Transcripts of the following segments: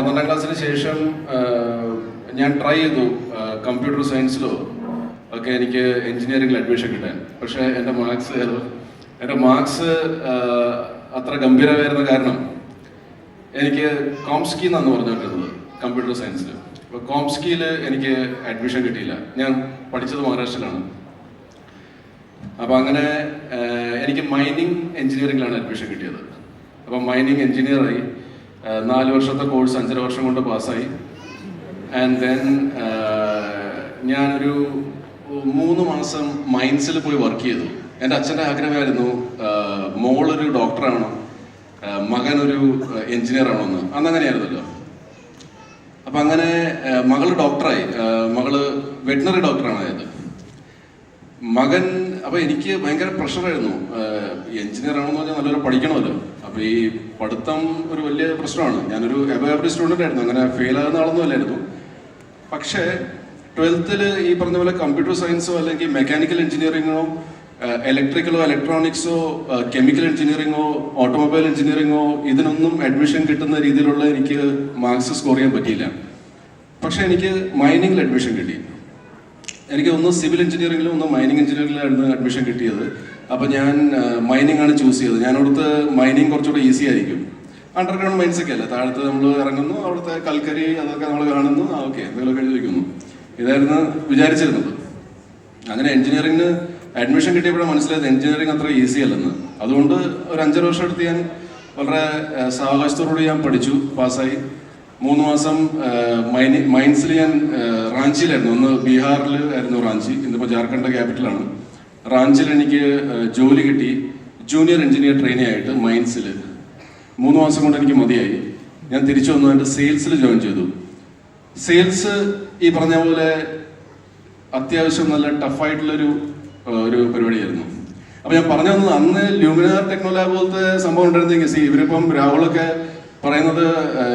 12ാം ക്ലാസ്സിന് ശേഷം ഞാൻ ട്രൈ ചെയ്തു കമ്പ്യൂട്ടർ സയൻസിലോ ഒക്കെ എനിക്ക് എഞ്ചിനീയറിംഗിൽ അഡ്മിഷൻ കിട്ടാൻ. പക്ഷേ എൻ്റെ മാർക്സ് അത്ര ഗംഭീരമായിരുന്ന കാരണം എനിക്ക് കോംസ്കി എന്നാണ് പറഞ്ഞുകൊണ്ടിരുന്നത് കമ്പ്യൂട്ടർ സയൻസിൽ. അപ്പോൾ കോംസ്കിയിൽ എനിക്ക് അഡ്മിഷൻ കിട്ടിയില്ല. ഞാൻ പഠിച്ചത് മഹാരാഷ്ട്രയിലാണ്. അപ്പോൾ അങ്ങനെ എനിക്ക് മൈനിങ് എഞ്ചിനീയറിംഗിലാണ് അഡ്മിഷൻ കിട്ടിയത്. അപ്പം മൈനിങ് എഞ്ചിനീയറായി 4 വർഷത്തെ കോഴ്സ് 5.5 വർഷം കൊണ്ട് പാസ്സായി. ആൻഡ് ദെൻ ഞാനൊരു 3 മാസം മൈൻസിൽ പോയി വർക്ക് ചെയ്തു. എൻ്റെ അച്ഛൻ്റെ ആഗ്രഹമായിരുന്നു മോളൊരു ഡോക്ടറാണോ മകനൊരു എഞ്ചിനീയർ ആണോ എന്ന്. അന്നങ്ങനെയായിരുന്നല്ലോ. അപ്പം അങ്ങനെ മകള് ഡോക്ടറായി. മകള് വെറ്റിനറി ഡോക്ടറാണ് ആയത്. മകൻ അപ്പം എനിക്ക് ഭയങ്കര പ്രഷറായിരുന്നു. എഞ്ചിനീയർ ആണെന്ന് പറഞ്ഞാൽ നല്ലൊരു പഠിക്കണമല്ലോ. അപ്പോൾ ഈ പഠിത്തം ഒരു വലിയ പ്രശ്നമാണ്. ഞാനൊരു എവറി സ്റ്റുഡൻ്റ് ആയിരുന്നു. അങ്ങനെ ഫെയിൽ ആകുന്ന ആളൊന്നും അല്ലായിരുന്നു. പക്ഷേ 12th ഈ പറഞ്ഞ പോലെ കമ്പ്യൂട്ടർ സയൻസോ അല്ലെങ്കിൽ മെക്കാനിക്കൽ എഞ്ചിനീയറിങ്ങോ ഇലക്ട്രിക്കലോ ഇലക്ട്രോണിക്സോ കെമിക്കൽ എഞ്ചിനീയറിങ്ങോ ഓട്ടോമൊബൈൽ എഞ്ചിനീയറിങ്ങോ ഇതിനൊന്നും അഡ്മിഷൻ കിട്ടുന്ന രീതിയിലുള്ള എനിക്ക് മാർക്സ് സ്കോർ ചെയ്യാൻ പറ്റിയില്ല. പക്ഷേ എനിക്ക് മൈനിങ്ങിൽ അഡ്മിഷൻ കിട്ടി. എനിക്ക് ഒന്ന് സിവിൽ എഞ്ചിനീയറിംഗിലും ഒന്ന് മൈനിങ് എഞ്ചിനീയറിംഗിലായിരുന്നു അഡ്മിഷൻ കിട്ടിയത്. അപ്പോൾ ഞാൻ മൈനിങ് ആണ് ചൂസ് ചെയ്തത്. ഞാനവിടുത്തെ മൈനിങ് കുറച്ചുകൂടെ ഈസി ആയിരിക്കും. അണ്ടർഗ്രൗണ്ട് മൈൻസ് ഒക്കെ അല്ലേ, താഴത്ത് നമ്മൾ ഇറങ്ങുന്നു, അവിടുത്തെ കൽക്കരി അതൊക്കെ നമ്മൾ കാണുന്നു, ഓക്കെ എന്തെങ്കിലുമൊക്കെ എഴുതി വയ്ക്കുന്നു. ഇതായിരുന്നു വിചാരിച്ചിരുന്നത്. അങ്ങനെ എഞ്ചിനീയറിംഗിന് അഡ്മിഷൻ കിട്ടിയപ്പോഴാണ് മനസ്സിലായത് എഞ്ചിനീയറിംഗ് അത്ര ഈസി അല്ലെന്ന്. അതുകൊണ്ട് ഒരു 5 വർഷം എടുത്ത് ഞാൻ വളരെ സാവകാശത്തോടുകൂടി ഞാൻ പഠിച്ചു, പാസ്സായി. 3 മാസം മൈൻസിൽ ഞാൻ റാഞ്ചിയിലായിരുന്നു. ഒന്ന് ബീഹാറിൽ ആയിരുന്നു റാഞ്ചി, ഇന്നിപ്പോൾ ജാർഖണ്ഡ് ക്യാപിറ്റലാണ്. റാഞ്ചിയിൽ എനിക്ക് ജോലി കിട്ടി ജൂനിയർ എഞ്ചിനീയർ ട്രെയിനി ആയിട്ട് മൈൻസിൽ. 3 മാസം കൊണ്ട് എനിക്ക് മതിയായി. ഞാൻ തിരിച്ചു വന്നു എൻ്റെ സെയിൽസിൽ ജോയിൻ ചെയ്തു. സെയിൽസ് ഈ പറഞ്ഞ പോലെ അത്യാവശ്യം നല്ല ടഫായിട്ടുള്ളൊരു പരിപാടിയായിരുന്നു. അപ്പോൾ ഞാൻ പറഞ്ഞു തന്നത് അന്ന് ലൂമിനാർ ടെക്നോലാബ് പോലത്തെ സംഭവം ഉണ്ടായിരുന്നെങ്കിൽ ഇവരിപ്പം രാഹുലൊക്കെ പറയുന്നത്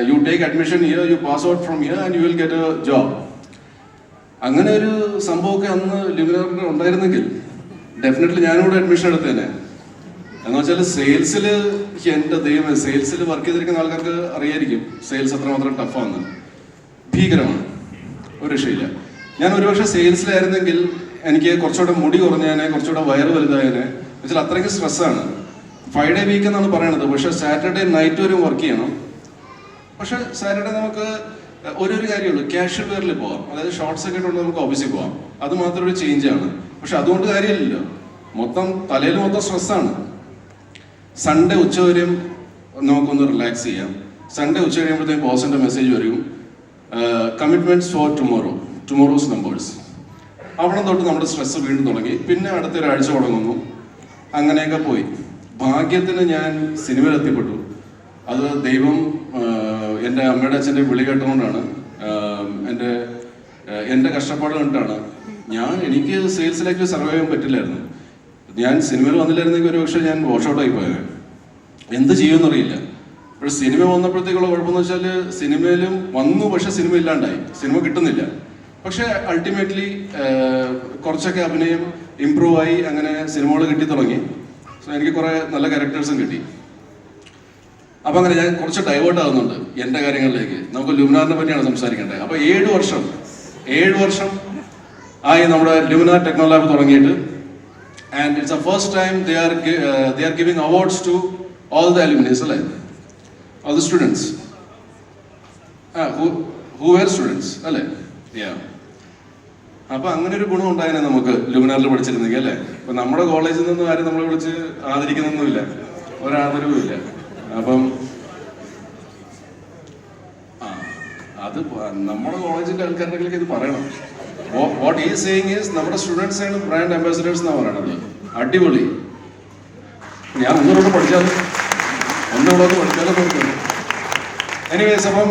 you take admission here, you pass out from here and you will get A job. അങ്ങനെ ഒരു സംഭവമൊക്കെ അന്ന് ലൂമിനാറിൽ ഉണ്ടായിരുന്നെങ്കിൽ ഡെഫിനറ്റ്ലി ഞാനിവിടെ അഡ്മിഷൻ എടുത്തേനെ. എന്ന് വെച്ചാൽ സെയിൽസിൽ എൻ്റെ ദൈവം, സെയിൽസിൽ വർക്ക് ചെയ്തിരിക്കുന്ന ആൾക്കാർക്ക് അറിയായിരിക്കും സെയിൽസ് അത്രമാത്രം ടഫാണ്, ഭീകരമാണ്, ഒരു രക്ഷയില്ല. ഞാൻ ഒരുപക്ഷെ സെയിൽസിലായിരുന്നെങ്കിൽ എനിക്ക് കുറച്ചുകൂടെ മുടി കുറഞ്ഞേനെ, കുറച്ചുകൂടെ വയറ് വലുതായേനെ. എന്നുവെച്ചാൽ അത്രയ്ക്ക് സ്ട്രെസ്സാണ്. 5 ഡേ വീക്ക് എന്നാണ് പറയണത്. പക്ഷേ സാറ്റർഡേ നൈറ്റ് വരെ വർക്ക് ചെയ്യണം. പക്ഷേ സാറ്റർഡേ നമുക്ക് ഒരു കാര്യമുള്ളൂ, ക്യാഷ്വൽ വെയറിൽ പോവാം. അതായത് ഷോർട്ട്സ് ഒക്കെ ഇട്ടുകൊണ്ട് നമുക്ക് ഓഫീസിൽ പോവാം. അത് മാത്രം ഒരു ചേഞ്ചാണ്. പക്ഷെ അതുകൊണ്ട് കാര്യമില്ലല്ലോ, തലയിൽ മൊത്തം സ്ട്രെസ്സാണ്. സൺഡേ ഉച്ചവരെയും നമുക്കൊന്ന് റിലാക്സ് ചെയ്യാം. സൺഡേ ഉച്ച കഴിയുമ്പോഴത്തേക്കും ബോസിൻ്റെ മെസ്സേജ് വരും, കമ്മിറ്റ്മെന്റ്സ് ഫോർ ടുമോറോസ് നമ്പേഴ്സ്. അവിടെ തൊട്ട് നമ്മുടെ സ്ട്രെസ് വീണ്ടും തുടങ്ങി. പിന്നെ അടുത്തൊരാഴ്ച തുടങ്ങുന്നു. അങ്ങനെയൊക്കെ പോയി. ഭാഗ്യത്തിന് ഞാൻ സിനിമയിൽ എത്തിപ്പെട്ടു. അത് ദൈവം എൻ്റെ അമ്മയുടെ അച്ഛൻ്റെ വിളി കേട്ടുകൊണ്ടാണ്. എൻ്റെ കഷ്ടപ്പാട് കണ്ടിട്ടാണ്. എനിക്ക് സെയിൽസിലേക്ക് സർവൈവ് ചെയ്യാൻ പറ്റില്ലായിരുന്നു. ഞാൻ സിനിമയിൽ വന്നില്ലായിരുന്നെങ്കിൽ ഒരു പക്ഷേ ഞാൻ വാഷൗട്ടായി പോയത്. എന്ത് ചെയ്യുമെന്നറിയില്ല. പക്ഷേ സിനിമ വന്നപ്പോഴത്തേക്കുള്ള കുഴപ്പമെന്ന് വെച്ചാൽ സിനിമയിലും വന്നു, പക്ഷെ സിനിമ ഇല്ലാണ്ടായി, സിനിമ കിട്ടുന്നില്ല. പക്ഷെ അൾട്ടിമേറ്റ്ലി കുറച്ചൊക്കെ അഭിനയം ഇമ്പ്രൂവ് ആയി. അങ്ങനെ സിനിമകൾ കിട്ടി തുടങ്ങി. സോ എനിക്ക് കുറേ നല്ല ക്യാരക്ടേഴ്സും കിട്ടി. അപ്പം അങ്ങനെ ഞാൻ കുറച്ച് ഡൈവേർട്ട് ആകുന്നുണ്ട് എൻ്റെ കാര്യങ്ങളിലേക്ക്. നമുക്ക് ലൂമിനാറിനെ പറ്റിയാണ് സംസാരിക്കേണ്ടത്. അപ്പോൾ 7 വർഷം ആയി നമ്മുടെ ലൂമിനാർ ടെക്നോലാബ് തുടങ്ങിയിട്ട്. And it's A first time they are giving awards to all the alumni, അല്ലേ, all the students who were students, അല്ലേ. അപ്പൊ അങ്ങനെ ഒരു ഗുണം ഉണ്ടായേനെ നമുക്ക് ലൂമിനാറിൽ പഠിച്ചിരുന്നെങ്കിൽ, അല്ലേ. ഇപ്പൊ നമ്മുടെ കോളേജിൽ നിന്നും ആരും നമ്മളെ വിളിച്ച് ആദരിക്കുന്നൊന്നുമില്ല, ഒരാദരവും ഇല്ല. അപ്പം അത് നമ്മുടെ കോളേജിന്റെ ആൾക്കാരുടെ ഇത് പറയണം. വാട്ട് ഈസ് സേയിങ് ഈസ് നമ്മുടെ സ്റ്റുഡൻസ് ആണ് ബ്രാൻഡ് അംബാസിഡേഴ്സ് എന്നാണ് പറയണത്. അടിപൊളി. ഞാൻ ഒന്നുകൂടെ പഠിച്ചാലും നോക്കുന്നു. എനിവേസ്, അപ്പം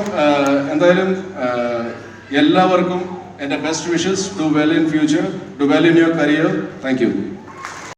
എന്തായാലും എല്ലാവർക്കും എൻ്റെ best wishes. Do well in future, do well in your career. Thank you.